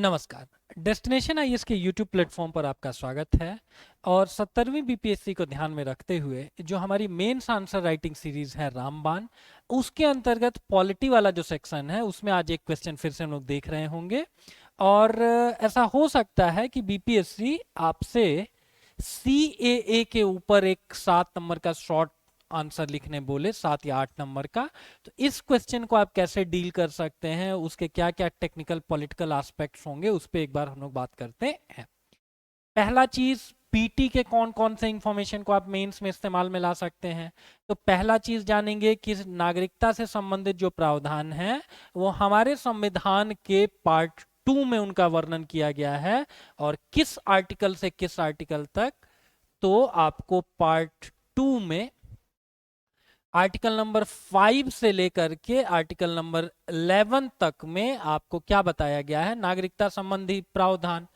नमस्कार। Destination IAS के YouTube platform पर आपका स्वागत है। और 70वीं बीपीएससी को ध्यान में रखते हुए जो हमारी मेंस आंसर राइटिंग सीरीज है रामबाण, उसके अंतर्गत पॉलिटी वाला जो सेक्शन है उसमें आज एक क्वेश्चन फिर से हम लोग देख रहे होंगे। और ऐसा हो सकता है कि बीपीएससी आपसे सीएए के ऊपर एक 7 नंबर का शॉर्ट आंसर लिखने बोले, 7 या 8 नंबर का। तो इस क्वेश्चन को आप कैसे डील कर सकते हैं, उसके क्या क्या टेक्निकल पॉलिटिकल एस्पेक्ट्स होंगे, उस पर एक बार हम लोग बात करते हैं। पहला चीज, पीटी के कौन कौन से इंफॉर्मेशन को आप मेंस में इस्तेमाल में ला सकते हैं। तो पहला चीज जानेंगे कि नागरिकता से संबंधित जो प्रावधान है वो हमारे संविधान के पार्ट 2 में उनका वर्णन किया गया है, और किस आर्टिकल से किस आर्टिकल तक। तो आपको पार्ट 2 में आर्टिकल नंबर 5 से लेकर के आर्टिकल नंबर 11 तक में आपको क्या बताया गया है, नागरिकता संबंधी प्रावधान।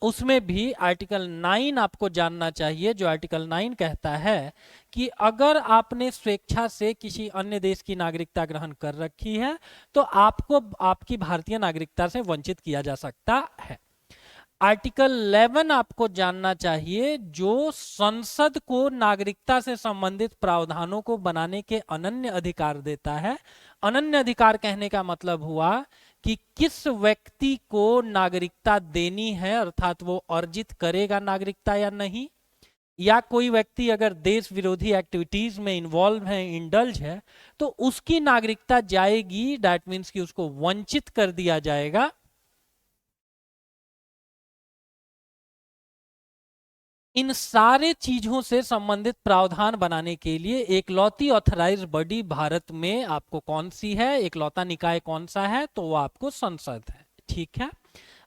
उसमें भी आर्टिकल 9 आपको जानना चाहिए, जो आर्टिकल 9 कहता है कि अगर आपने स्वेच्छा से किसी अन्य देश की नागरिकता ग्रहण कर रखी है तो आपको आपकी भारतीय नागरिकता से वंचित किया जा सकता है। आर्टिकल 11 आपको जानना चाहिए, जो संसद को नागरिकता से संबंधित प्रावधानों को बनाने के अनन्य अधिकार देता है। अनन्य अधिकार कहने का मतलब हुआ कि किस व्यक्ति को नागरिकता देनी है, अर्थात वो अर्जित करेगा नागरिकता या नहीं, या कोई व्यक्ति अगर देश विरोधी एक्टिविटीज में इन्वॉल्व है, इंडल्ज है, तो उसकी नागरिकता जाएगी। दैट मीन्स कि उसको वंचित कर दिया जाएगा। इन सारे चीजों से संबंधित प्रावधान बनाने के लिए एकलौती ऑथराइज्ड बॉडी भारत में आपको कौन सी है, एकलौता निकाय कौन सा है, तो वो आपको संसद है। ठीक है।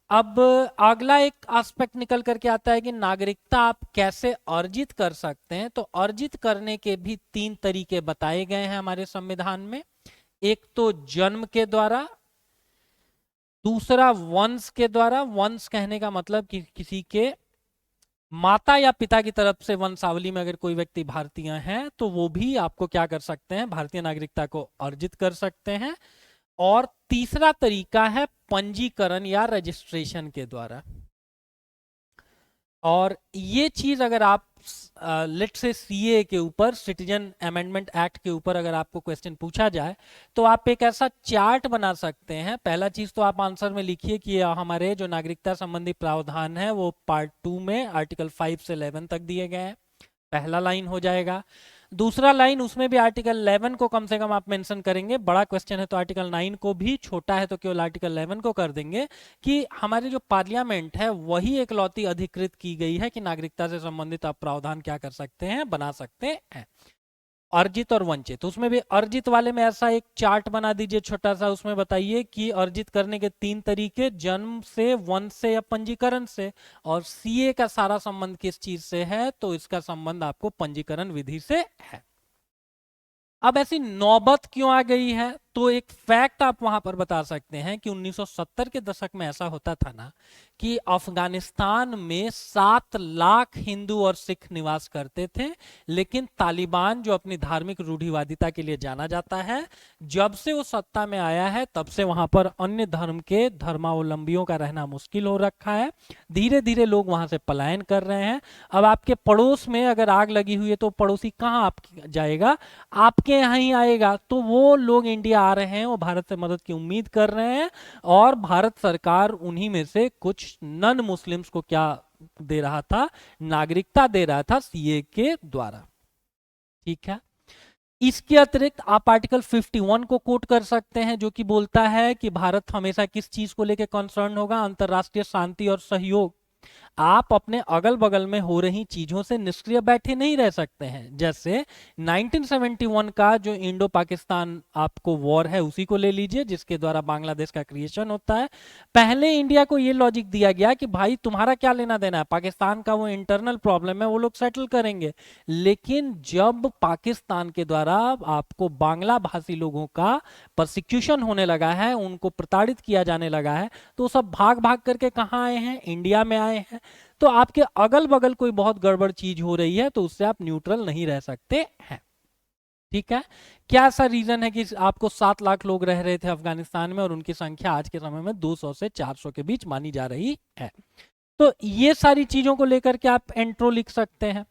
अब अगला एक एस्पेक्ट निकल करके आता है कि नागरिकता आप कैसे अर्जित कर सकते हैं। तो अर्जित करने के भी 3 तरीके बताए गए हैं हमारे संविधान में। एक तो जन्म के द्वारा, दूसरा वंश के द्वारा। वंश कहने का मतलब कि किसी के माता या पिता की तरफ से वंशावली में अगर कोई व्यक्ति भारतीय हैं तो वो भी आपको क्या कर सकते हैं, भारतीय नागरिकता को अर्जित कर सकते हैं। और तीसरा तरीका है पंजीकरण या रजिस्ट्रेशन के द्वारा। और ये चीज अगर आप लेट से सीए के ऊपर, सिटीजन अमेंडमेंट एक्ट के ऊपर अगर आपको क्वेश्चन पूछा जाए तो आप एक ऐसा चार्ट बना सकते हैं। पहला चीज तो आप आंसर में लिखिए कि हमारे जो नागरिकता संबंधी प्रावधान है वो पार्ट 2 में आर्टिकल 5 से 11 तक दिए गए हैं। पहला लाइन हो जाएगा। दूसरा लाइन, उसमें भी आर्टिकल 11 को कम से कम आप मेंशन करेंगे। बड़ा क्वेश्चन है तो आर्टिकल 9 को भी, छोटा है तो केवल आर्टिकल 11 को कर देंगे कि हमारे जो पार्लियामेंट है वही एकलौती अधिकृत की गई है कि नागरिकता से संबंधित आप प्रावधान क्या कर सकते हैं, बना सकते हैं। अर्जित और वंचित, उसमें भी अर्जित वाले में ऐसा एक चार्ट बना दीजिए छोटा सा। उसमें बताइए कि अर्जित करने के 3 तरीके, जन्म से, वंश से या पंजीकरण से। और सीए का सारा संबंध किस चीज से है, तो इसका संबंध आपको पंजीकरण विधि से है। अब ऐसी नौबत क्यों आ गई है, तो एक फैक्ट आप वहां पर बता सकते हैं कि 1970 के दशक में ऐसा होता था ना कि अफगानिस्तान में 7 लाख हिंदू और सिख निवास करते थे। लेकिन तालिबान, जो अपनी धार्मिक रूढ़िवादिता के लिए जाना जाता है, जब से वो सत्ता में आया है तब से वहां पर अन्य धर्म के धर्मावलंबियों का रहना मुश्किल हो रखा है। धीरे धीरे लोग वहां से पलायन कर रहे हैं। अब आपके पड़ोस में अगर आग लगी हुई है तो पड़ोसी कहाँ आप जाएगा, आपके यहाँ ही आएगा। तो वो लोग इंडिया आ रहे हैं, वो भारत से मदद की उम्मीद कर रहे हैं, और भारत सरकार उन्हीं में से कुछ नन मुस्लिम्स को क्या दे रहा था, नागरिकता दे रहा था सीए के द्वारा। ठीक है। इसके अतिरिक्त आप आर्टिकल 51 को कोट कर सकते हैं, जो कि बोलता है कि भारत हमेशा किस चीज को लेकर कंसर्न होगा, अंतरराष्ट्रीय शांति और सहयोग। आप अपने अगल बगल में हो रही चीजों से निष्क्रिय बैठे नहीं रह सकते हैं। जैसे 1971 का जो इंडो पाकिस्तान आपको वॉर है उसी को ले लीजिए, जिसके द्वारा बांग्लादेश का क्रिएशन होता है। पहले इंडिया को ये लॉजिक दिया गया कि भाई तुम्हारा क्या लेना देना है, पाकिस्तान का वो इंटरनल प्रॉब्लम है, वो लोग सेटल करेंगे। लेकिन जब पाकिस्तान के द्वारा आपको बांग्ला भाषी लोगों का प्रोसिक्यूशन होने लगा है, उनको प्रताड़ित किया जाने लगा है, तो सब भाग भाग करके कहाँ आए हैं, इंडिया में आए हैं। तो आपके अगल बगल कोई बहुत गड़बड़ चीज हो रही है तो उससे आप न्यूट्रल नहीं रह सकते हैं। ठीक है। क्या ऐसा रीजन है कि आपको 7 लाख लोग रह रहे थे अफगानिस्तान में और उनकी संख्या आज के समय में 200 से 400 के बीच मानी जा रही है। तो ये सारी चीजों को लेकर के आप इंट्रो लिख सकते हैं।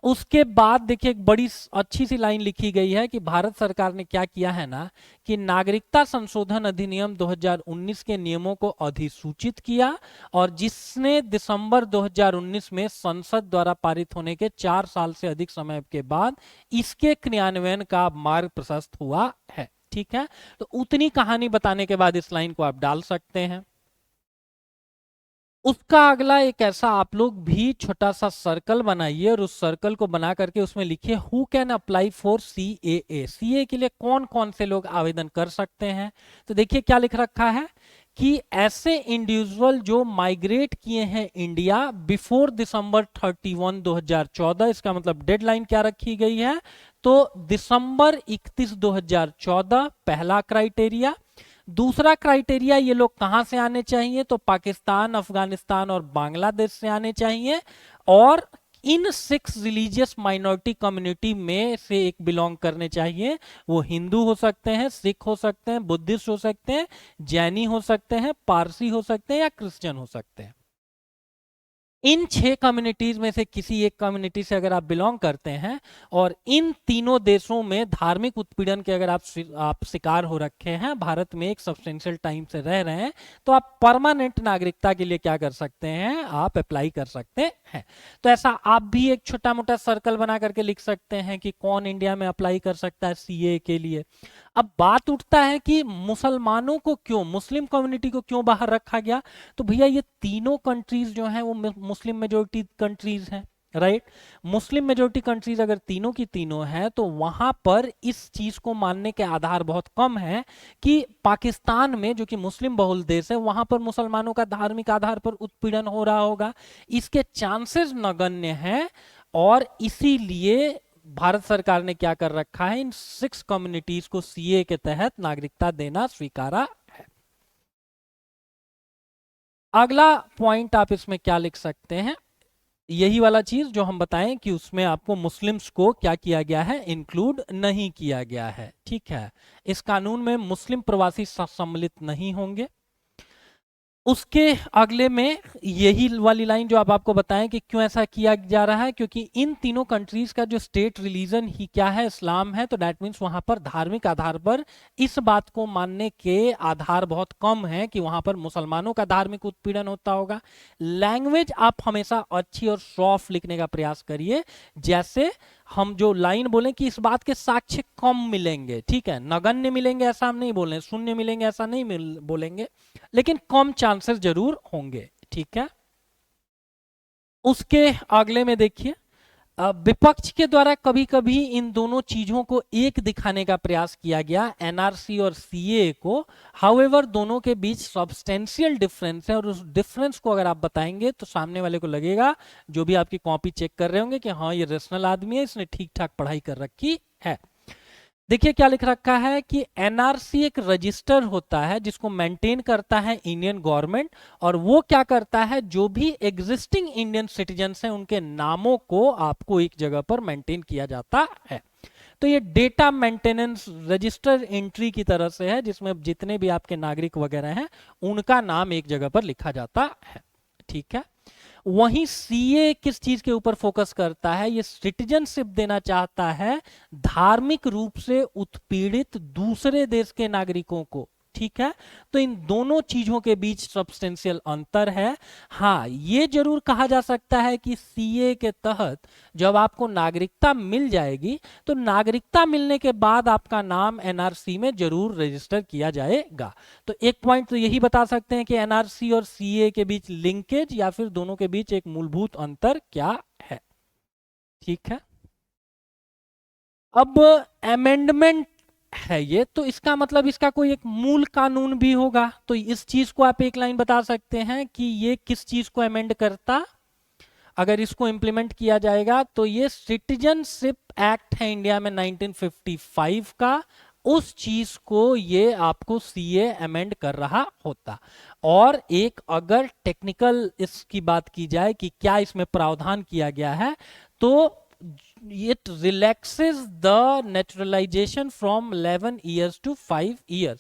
उसके बाद देखिए एक बड़ी अच्छी सी लाइन लिखी गई है कि भारत सरकार ने क्या किया है ना, कि नागरिकता संशोधन अधिनियम 2019 के नियमों को अधिसूचित किया और जिसने दिसंबर 2019 में संसद द्वारा पारित होने के 4 साल से अधिक समय के बाद इसके क्रियान्वयन का मार्ग प्रशस्त हुआ है। ठीक है, तो उतनी कहानी बताने के बाद इस लाइन को आप डाल सकते हैं। उसका अगला एक ऐसा आप लोग भी छोटा सा सर्कल बनाइए और उस सर्कल को बना करके उसमें लिखिए who can apply for CAA। CAA के लिए कौन कौन से लोग आवेदन कर सकते हैं। तो देखिए क्या लिख रखा है कि ऐसे इंडिविजुअल जो माइग्रेट किए हैं इंडिया बिफोर दिसंबर 31 2014, इसका मतलब डेडलाइन क्या रखी गई है, तो दिसंबर 31 2014 पहला क्राइटेरिया। दूसरा क्राइटेरिया, ये लोग कहां से आने चाहिए, तो पाकिस्तान, अफगानिस्तान और बांग्लादेश से आने चाहिए और इन 6 रिलीजियस माइनॉरिटी कम्युनिटी में से एक बिलोंग करने चाहिए। वो हिंदू हो सकते हैं, सिख हो सकते हैं, बुद्धिस्ट हो सकते हैं, जैनी हो सकते हैं, पारसी हो सकते हैं या क्रिश्चियन हो सकते हैं। इन 6 कम्युनिटीज में से किसी एक कम्युनिटी से अगर आप बिलोंग करते हैं और इन तीनों देशों में धार्मिक उत्पीड़न के अगर आप शिकार हो रखे हैं, भारत में एक सब्सटेंशियल टाइम से रह रहे हैं, तो आप परमानेंट नागरिकता के लिए क्या कर सकते हैं, आप अप्लाई कर सकते हैं। तो ऐसा आप भी एक छोटा मोटा सर्कल बना करके लिख सकते हैं कि कौन इंडिया में अप्लाई कर सकता है CAA के लिए। अब बात उठता है कि मुसलमानों को क्यों, मुस्लिम कम्युनिटी को क्यों बाहर रखा गया। तो भैया ये तीनों कंट्रीज जो हैं वो मुस्लिम मेजोरिटी कंट्रीज हैं, राइट। मुस्लिम मेजोरिटी कंट्रीज अगर तीनों की तीनों हैं तो वहां पर इस चीज को मानने के आधार बहुत कम है कि पाकिस्तान में, जो कि मुस्लिम बहुल देश है, वहां पर मुसलमानों का धार्मिक आधार पर उत्पीड़न हो रहा होगा। इसके चांसेस नगण्य हैं और इसीलिए भारत सरकार ने क्या कर रखा है, इन 6 कम्युनिटीज को CAA के तहत नागरिकता देना स्वीकारा है। अगला पॉइंट आप इसमें क्या लिख सकते हैं, यही वाला चीज जो हम बताएं कि उसमें आपको मुस्लिम्स को क्या किया गया है, इंक्लूड नहीं किया गया है। ठीक है, इस कानून में मुस्लिम प्रवासी सम्मिलित नहीं होंगे। उसके अगले में यही वाली लाइन जो आपको बताएं कि क्यों ऐसा किया जा रहा है, क्योंकि इन तीनों कंट्रीज का जो स्टेट रिलीजन ही क्या है, इस्लाम है। तो दैट मीन्स वहां पर धार्मिक आधार पर इस बात को मानने के आधार बहुत कम है कि वहां पर मुसलमानों का धार्मिक उत्पीड़न होता होगा। लैंग्वेज आप हमेशा अच्छी और सॉफ्ट लिखने का प्रयास करिए, जैसे हम जो लाइन बोलें कि इस बात के साक्ष्य कम मिलेंगे। ठीक है, नगण्य मिलेंगे ऐसा हम नहीं बोल रहे, शून्य मिलेंगे ऐसा नहीं बोलेंगे, लेकिन कम चांसेस जरूर होंगे। ठीक है, उसके अगले में देखिए विपक्ष के द्वारा कभी कभी इन दोनों चीजों को एक दिखाने का प्रयास किया गया, NRC और CAA को। हाउएवर दोनों के बीच सब्सटेंशियल डिफरेंस है और उस डिफरेंस को अगर आप बताएंगे तो सामने वाले को लगेगा, जो भी आपकी कॉपी चेक कर रहे होंगे, कि हाँ ये रेशनल आदमी है, इसने ठीक ठाक पढ़ाई कर रखी है। देखिए क्या लिख रखा है कि NRC एक रजिस्टर होता है जिसको मेंटेन करता है इंडियन गवर्नमेंट, और वो क्या करता है, जो भी एग्जिस्टिंग इंडियन सिटीजन्स हैं उनके नामों को आपको एक जगह पर मेंटेन किया जाता है। तो ये डेटा मेंटेनेंस रजिस्टर एंट्री की तरह से है, जिसमें जितने भी आपके नागरिक वगैरह हैं उनका नाम एक जगह पर लिखा जाता है। ठीक है, वहीं CAA किस चीज के ऊपर फोकस करता है, ये सिटीजनशिप देना चाहता है धार्मिक रूप से उत्पीड़ित दूसरे देश के नागरिकों को। ठीक है, तो इन दोनों चीजों के बीच सब्सटेंशियल अंतर है। हाँ, ये जरूर कहा जा सकता है कि CAA के तहत जब आपको नागरिकता मिल जाएगी तो नागरिकता मिलने के बाद आपका नाम NRC में जरूर रजिस्टर किया जाएगा। तो एक पॉइंट तो यही बता सकते हैं कि NRC और CAA के बीच लिंकेज या फिर दोनों के बीच एक मूलभूत अंतर क्या है। ठीक है, अब अमेंडमेंट है ये, तो इसका मतलब इसका कोई एक मूल कानून भी होगा। तो इस चीज को आप एक लाइन बता सकते हैं कि ये किस चीज को अमेंड करता, अगर इसको इंप्लीमेंट किया जाएगा तो ये सिटीजनशिप एक्ट है इंडिया में 1955 का, उस चीज को ये आपको CAA अमेंड कर रहा होता। और एक अगर टेक्निकल इसकी बात की जाए कि क्या इसमें प्रावधान किया गया है, तो it relaxes the naturalization from 11 years to 5 years.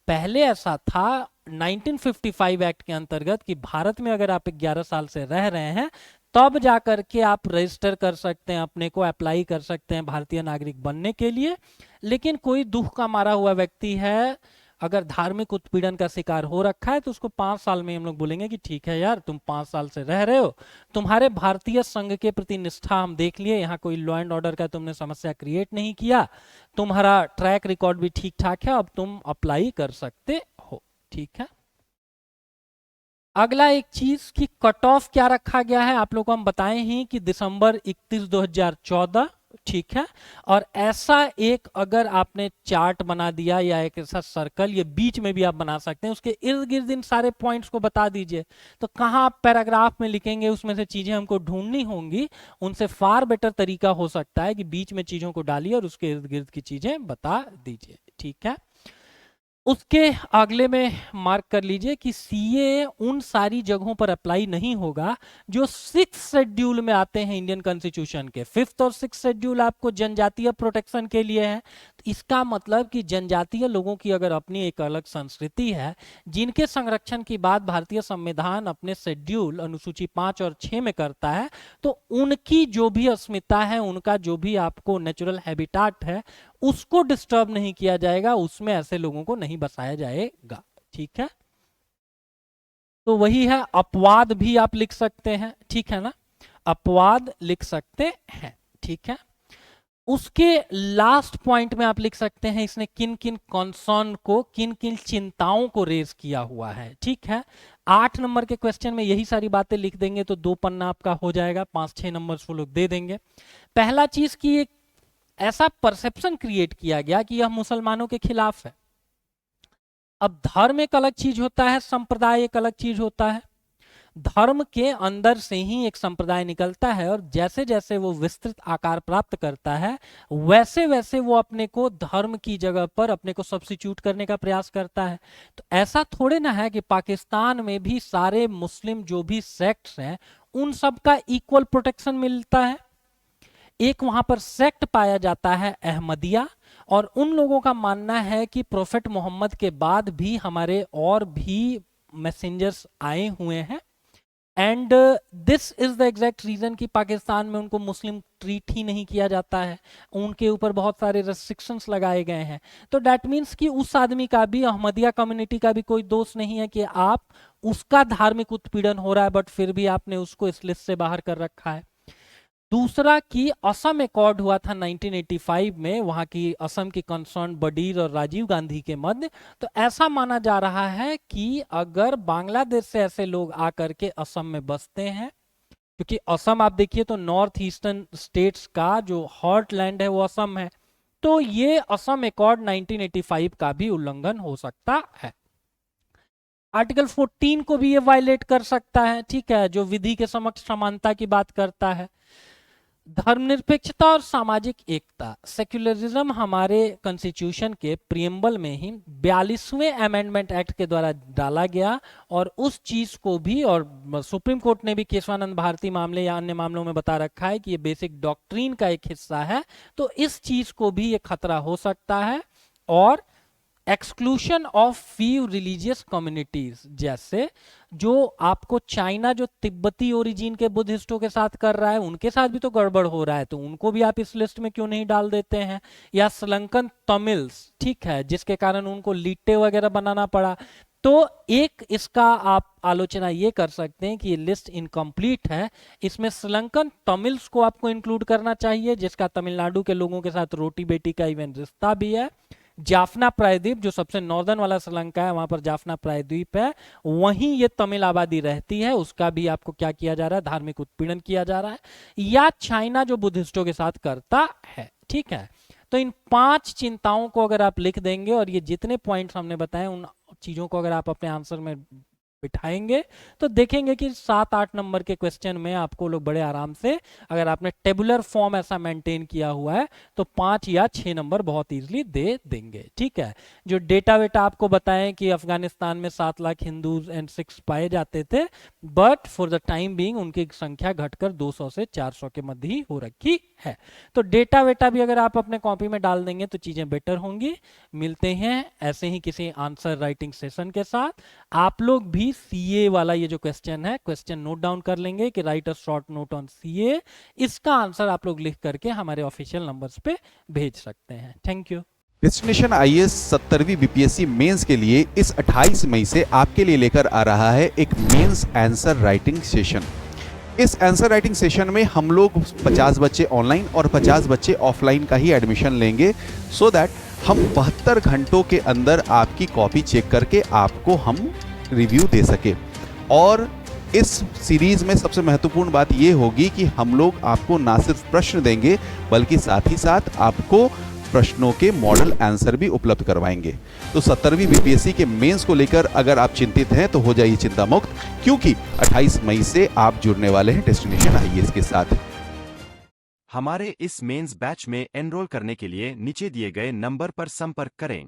पहले ऐसा था 1955 एक्ट के अंतर्गत कि भारत में अगर आप 11 साल से रह रहे हैं तब जा करके आप रजिस्टर कर सकते हैं, अपने को अप्लाई कर सकते हैं भारतीय नागरिक बनने के लिए। लेकिन कोई दुख का मारा हुआ व्यक्ति है, अगर धार्मिक उत्पीड़न का शिकार हो रखा है, तो उसको 5 साल में हम लोग बोलेंगे कि ठीक है यार, तुम 5 साल से रह रहे हो, तुम्हारे भारतीय संघ के प्रति निष्ठा हम देख लिए, यहाँ कोई लॉ एंड ऑर्डर का तुमने समस्या क्रिएट नहीं किया, तुम्हारा ट्रैक रिकॉर्ड भी ठीक ठाक है, अब तुम अप्लाई कर सकते हो। ठीक है। अगला एक चीज कि कट ऑफ क्या रखा गया है, आप लोग को हम बताए हैं कि दिसंबर 31 2014। ठीक है। और ऐसा एक अगर आपने चार्ट बना दिया या एक ऐसा सर्कल, ये बीच में भी आप बना सकते हैं, उसके इर्द गिर्द इन सारे पॉइंट्स को बता दीजिए। तो कहाँ आप पैराग्राफ में लिखेंगे, उसमें से चीजें हमको ढूंढनी होंगी, उनसे फार बेटर तरीका हो सकता है कि बीच में चीजों को डालिए और उसके इर्द गिर्द की चीजें बता दीजिए। ठीक है। उसके अगले में मार्क कर लीजिए कि सीए उन सारी जगहों पर अप्लाई नहीं होगा जो 6th शेड्यूल में आते हैं इंडियन कॉन्स्टिट्यूशन के। 5th और 6th शेड्यूल आपको जनजातीय प्रोटेक्शन के लिए है। तो इसका मतलब कि जनजातीय लोगों की अगर अपनी एक अलग संस्कृति है, जिनके संरक्षण की बात भारतीय संविधान अपने शेड्यूल अनुसूची 5 और 6 में करता है, तो उनकी जो भी अस्मिता है, उनका जो भी आपको नेचुरल हैबिटाट है, उसको डिस्टर्ब नहीं किया जाएगा, उसमें ऐसे लोगों को नहीं बसाया जाएगा। ठीक है। तो वही है, अपवाद भी आप लिख सकते हैं। ठीक है ना, अपवाद लिख सकते हैं। ठीक है। उसके लास्ट पॉइंट में आप लिख सकते हैं इसने किन किन कॉन्सर्न को, किन किन चिंताओं को रेज किया हुआ है। ठीक है। 8 नंबर के क्वेश्चन में यही सारी बातें लिख देंगे तो 2 पन्ना आपका हो जाएगा, 5-6 नंबर वो लोग दे देंगे। पहला चीज की एक ऐसा परसेप्शन क्रिएट किया गया कि यह मुसलमानों के खिलाफ है। अब धर्म एक अलग चीज होता है, संप्रदाय एक अलग चीज होता है। धर्म के अंदर से ही एक संप्रदाय निकलता है और जैसे जैसे वो विस्तृत आकार प्राप्त करता है, वैसे वैसे वो अपने को धर्म की जगह पर अपने को सब्स्टिट्यूट करने का प्रयास करता है। तो ऐसा थोड़े ना है कि पाकिस्तान में भी सारे मुस्लिम जो भी सेक्ट्स हैं उन सब का इक्वल प्रोटेक्शन मिलता है। एक वहां पर सेक्ट पाया जाता है अहमदिया, और उन लोगों का मानना है कि प्रोफेट मोहम्मद के बाद भी हमारे और भी मैसेंजर्स आए हुए हैं, and this is the exact reason कि पाकिस्तान में उनको मुस्लिम ट्रीट ही नहीं किया जाता है, उनके ऊपर बहुत सारे रेस्ट्रिक्शंस लगाए गए हैं। तो दैट मीन्स कि उस आदमी का भी, अहमदिया कम्युनिटी का भी कोई दोष नहीं है कि आप उसका धार्मिक उत्पीड़न हो रहा है बट फिर भी आपने उसको इस लिस्ट से बाहर कर रखा है। दूसरा कि असम एकॉर्ड हुआ था 1985 में, वहां की असम की कंसर्न बडीर और राजीव गांधी के मध्य। तो ऐसा माना जा रहा है कि अगर बांग्लादेश से ऐसे लोग आकर के असम में बसते हैं, क्योंकि असम आप देखिए तो नॉर्थ ईस्टर्न स्टेट्स का जो हॉट लैंड है वो असम है, तो ये असम एकॉर्ड 1985 का भी उल्लंघन हो सकता है। आर्टिकल 14 को भी ये वायलेट कर सकता है। ठीक है, जो विधि के समक्ष समानता की बात करता है। धर्मनिरपेक्षता और सामाजिक एकता, सेक्युलरिज्म हमारे कॉन्स्टिट्यूशन के प्रियम्बल में ही 42वें अमेंडमेंट एक्ट के द्वारा डाला गया, और उस चीज को भी, और सुप्रीम कोर्ट ने भी केशवानंद भारती मामले या अन्य मामलों में बता रखा है कि ये बेसिक डॉक्ट्रीन का एक हिस्सा है, तो इस चीज को भी ये खतरा हो सकता है। और exclusion of few religious communities, जैसे जो आपको चाइना जो तिब्बती ओरिजिन के बुद्धिस्टों के साथ कर रहा है, उनके साथ भी तो गड़बड़ हो रहा है, तो उनको भी आप इस लिस्ट में क्यों नहीं डाल देते हैं। या श्रीलंकन तमिल्स, ठीक है, जिसके कारण उनको लिट्टे वगैरह बनाना पड़ा। तो एक इसका आप आलोचना ये कर सकते हैं कि ये लिस्ट इनकम्प्लीट है, इसमें श्रीलंकन तमिल्स को आपको इंक्लूड करना चाहिए, जिसका तमिलनाडु के लोगों के साथ रोटी बेटी का इवन रिश्ता भी है। जाफना प्रायद्वीप, जो सबसे नॉर्दर्न वाला श्रीलंका है, वहां पर जाफना प्रायद्वीप है, वहीं ये तमिल आबादी रहती है, उसका भी आपको क्या किया जा रहा है, धार्मिक उत्पीड़न किया जा रहा है। या चाइना जो बुद्धिस्टों के साथ करता है। ठीक है, तो इन 5 चिंताओं को अगर आप लिख देंगे और ये जितने पॉइंट्स हमने बताए उन चीजों को अगर आप अपने आंसर में बिठाएंगे, तो देखेंगे कि 7-8 नंबर के क्वेश्चन में आपको लोग बड़े आराम से, अगर आपने टेबुलर फॉर्म ऐसा मेंटेन किया हुआ है, तो 5 या 6 नंबर बहुत इजीली दे देंगे। ठीक है, जो डेटा वेटा आपको बताएं कि अफगानिस्तान में 7 लाख हिंदूज एंड सिख्स पाए जाते थे, but for the time being उनकी संख्या घटकर 200 से 400 के मध्य ही हो रखी है। तो डेटा वेटा भी अगर आप अपने कॉपी में डाल देंगे तो चीज़ें बेटर होंगी। मिलते हैं ऐसे ही किसी आंसर राइटिंग सेशन के साथ। आप लोग भी सीए वाला ये जो क्वेश्चन है, क्वेश्चन नोट डाउन कर लेंगे कि right a short note on CA. इसका आंसर आप लोग लिख करके हमारे ऑफिशियल नंबर्स पे भेज सकते हैं। Thank you. डेस्टिनेशन आईएएस 70वीं बीपीएससी मेंस के लिए इस 28 मई से आपके लिए लेकर आ रहा है एक मेंस आंसर राइटिंग सेशन। इस आंसर राइटिंग सेशन में हम लोग 50 बच्चे ऑनलाइन और 50 बच्चे ऑफलाइन का ही एडमिशन लेंगे, सो दैट हम 72 घंटों के अंदर आपकी कॉपी चेक करके आपको हम रिव्यू दे सके। और इस सीरीज में सबसे महत्वपूर्ण बात यह होगी कि हम लोग आपको ना सिर्फ प्रश्न देंगे बल्कि साथ ही साथ आपको प्रश्नों के मॉडल आंसर भी उपलब्ध करवाएंगे। तो 70वीं बीपीएससी के मेंस को लेकर अगर आप चिंतित हैं तो हो जाइए चिंता मुक्त, क्योंकि 28 मई से आप जुड़ने वाले हैं डेस्टिनेशन आईएएस के साथ। हमारे इस मेंस बैच में एनरोल करने के लिए नीचे दिए गए नंबर पर संपर्क करें।